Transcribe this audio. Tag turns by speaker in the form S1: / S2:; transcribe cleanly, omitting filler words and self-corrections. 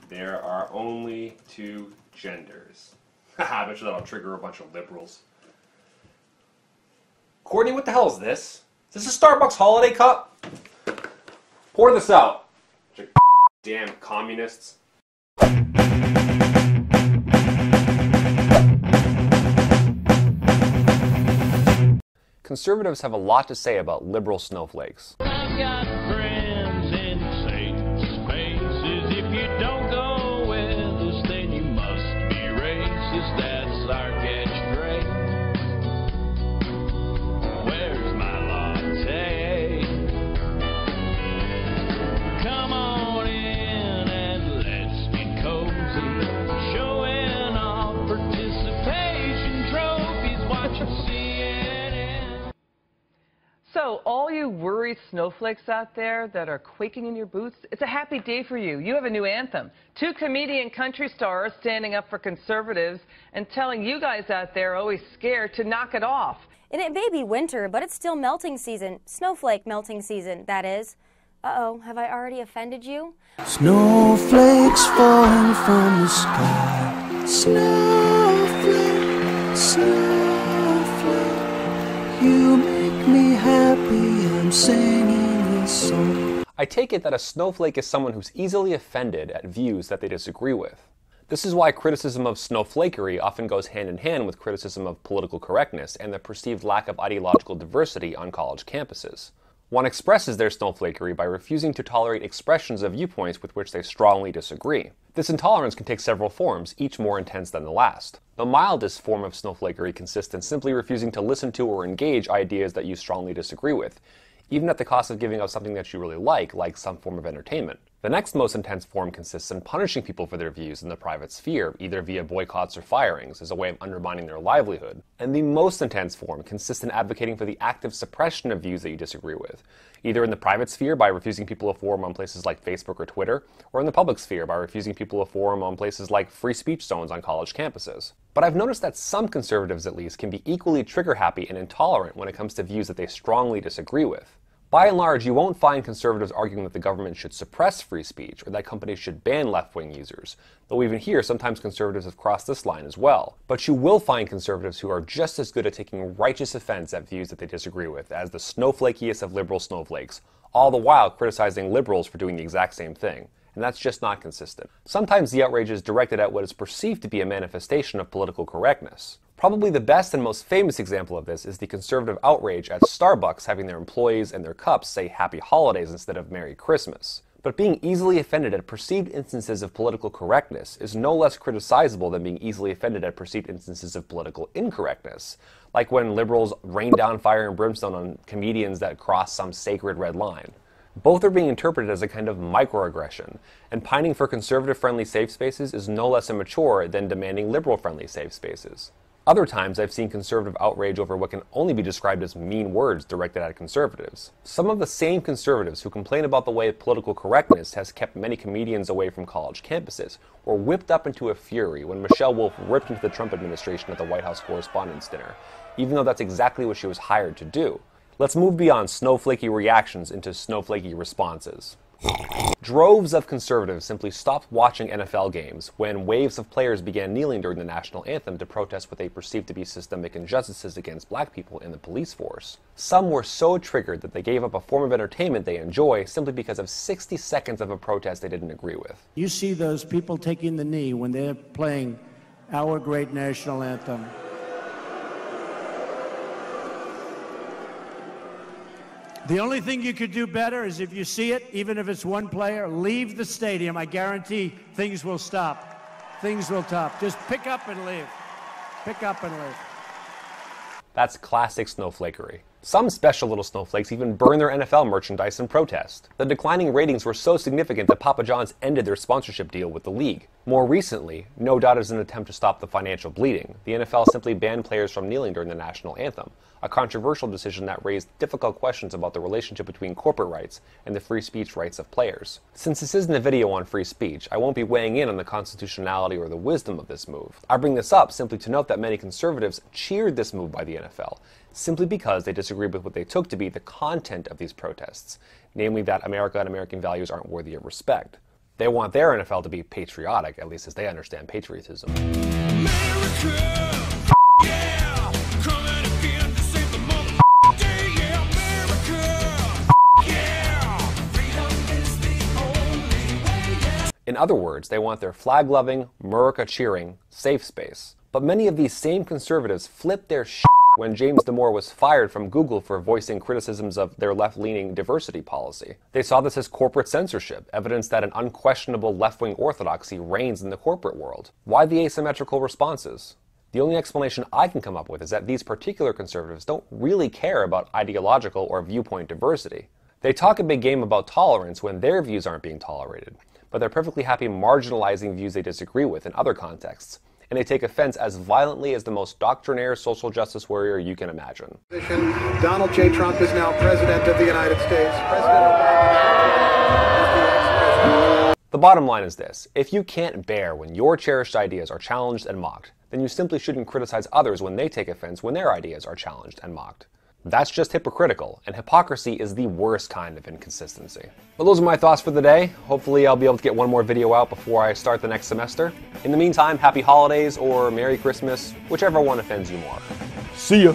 S1: There are only two genders. Haha, I bet you that'll trigger a bunch of liberals. Courtney, what the hell is this? Is this a Starbucks holiday cup? Pour this out. Damn communists. Conservatives have a lot to say about liberal snowflakes.
S2: I've got friends in Satan's faces. If you don't go with us, then you must be racist. That's our catchphrase. Where's my latte? Come on in and let's get cozy. Showing off participation trophies. Watching CNN.
S3: So, all you worried snowflakes out there that are quaking in your boots, it's a happy day for you. You have a new anthem. Two comedian country stars standing up for conservatives and telling you guys out there always scared to knock it off.
S4: And it may be winter, but it's still melting season. Snowflake melting season, that is. Uh-oh, have I already offended you?
S5: Snowflakes falling from the sky. Snowflake, snowflake, you make me happy, I'm singing this song.
S1: I take it that a snowflake is someone who's easily offended at views that they disagree with. This is why criticism of snowflakery often goes hand in hand with criticism of political correctness and the perceived lack of ideological diversity on college campuses. One expresses their snowflakery by refusing to tolerate expressions of viewpoints with which they strongly disagree. This intolerance can take several forms, each more intense than the last. The mildest form of snowflakery consists in simply refusing to listen to or engage ideas that you strongly disagree with, even at the cost of giving up something that you really like some form of entertainment. The next most intense form consists in punishing people for their views in the private sphere, either via boycotts or firings, as a way of undermining their livelihood. And the most intense form consists in advocating for the active suppression of views that you disagree with, either in the private sphere by refusing people a forum on places like Facebook or Twitter, or in the public sphere by refusing people a forum on places like free speech zones on college campuses. But I've noticed that some conservatives, at least, can be equally trigger-happy and intolerant when it comes to views that they strongly disagree with. By and large, you won't find conservatives arguing that the government should suppress free speech or that companies should ban left-wing users, though even here sometimes conservatives have crossed this line as well. But you will find conservatives who are just as good at taking righteous offense at views that they disagree with as the snowflakiest of liberal snowflakes, all the while criticizing liberals for doing the exact same thing. And that's just not consistent. Sometimes the outrage is directed at what is perceived to be a manifestation of political correctness. Probably the best and most famous example of this is the conservative outrage at Starbucks having their employees and their cups say Happy Holidays instead of Merry Christmas. But being easily offended at perceived instances of political correctness is no less criticizable than being easily offended at perceived instances of political incorrectness, like when liberals rain down fire and brimstone on comedians that cross some sacred red line. Both are being interpreted as a kind of microaggression, and pining for conservative-friendly safe spaces is no less immature than demanding liberal-friendly safe spaces. Other times, I've seen conservative outrage over what can only be described as mean words directed at conservatives. Some of the same conservatives who complain about the way political correctness has kept many comedians away from college campuses were whipped up into a fury when Michelle Wolf ripped into the Trump administration at the White House Correspondents' Dinner, even though that's exactly what she was hired to do. Let's move beyond snowflakey reactions into snowflakey responses. Droves of conservatives simply stopped watching NFL games when waves of players began kneeling during the national anthem to protest what they perceived to be systemic injustices against black people in the police force. Some were so triggered that they gave up a form of entertainment they enjoy simply because of 60 seconds of a protest they didn't agree with.
S5: You see those people taking the knee when they're playing our great national anthem. The only thing you could do better is if you see it, even if it's one player, leave the stadium. I guarantee things will stop. Things will stop. Just pick up and leave. Pick up and leave.
S1: That's classic snowflakery. Some special little snowflakes even burn their NFL merchandise in protest. The declining ratings were so significant that Papa John's ended their sponsorship deal with the league. More recently, no doubt as an attempt to stop the financial bleeding, the NFL simply banned players from kneeling during the national anthem, a controversial decision that raised difficult questions about the relationship between corporate rights and the free speech rights of players. Since this isn't a video on free speech, I won't be weighing in on the constitutionality or the wisdom of this move. I bring this up simply to note that many conservatives cheered this move by the NFL, simply because they disagreed with what they took to be the content of these protests, namely that America and American values aren't worthy of respect. They want their NFL to be patriotic, at least as they understand patriotism. In other words, they want their flag-loving, America-cheering, safe space. But many of these same conservatives flipped their shit when James Damore was fired from Google for voicing criticisms of their left-leaning diversity policy. They saw this as corporate censorship, evidence that an unquestionable left-wing orthodoxy reigns in the corporate world. Why the asymmetrical responses? The only explanation I can come up with is that these particular conservatives don't really care about ideological or viewpoint diversity. They talk a big game about tolerance when their views aren't being tolerated, but they're perfectly happy marginalizing views they disagree with in other contexts, and they take offense as violently as the most doctrinaire social justice warrior you can imagine.
S6: Donald J. Trump is now President of the United States. President Obama.
S1: The bottom line is this: if you can't bear when your cherished ideas are challenged and mocked, then you simply shouldn't criticize others when they take offense when their ideas are challenged and mocked. That's just hypocritical, and hypocrisy is the worst kind of inconsistency. Well, those are my thoughts for the day. Hopefully I'll be able to get one more video out before I start the next semester. In the meantime, happy holidays or Merry Christmas, whichever one offends you more. See ya!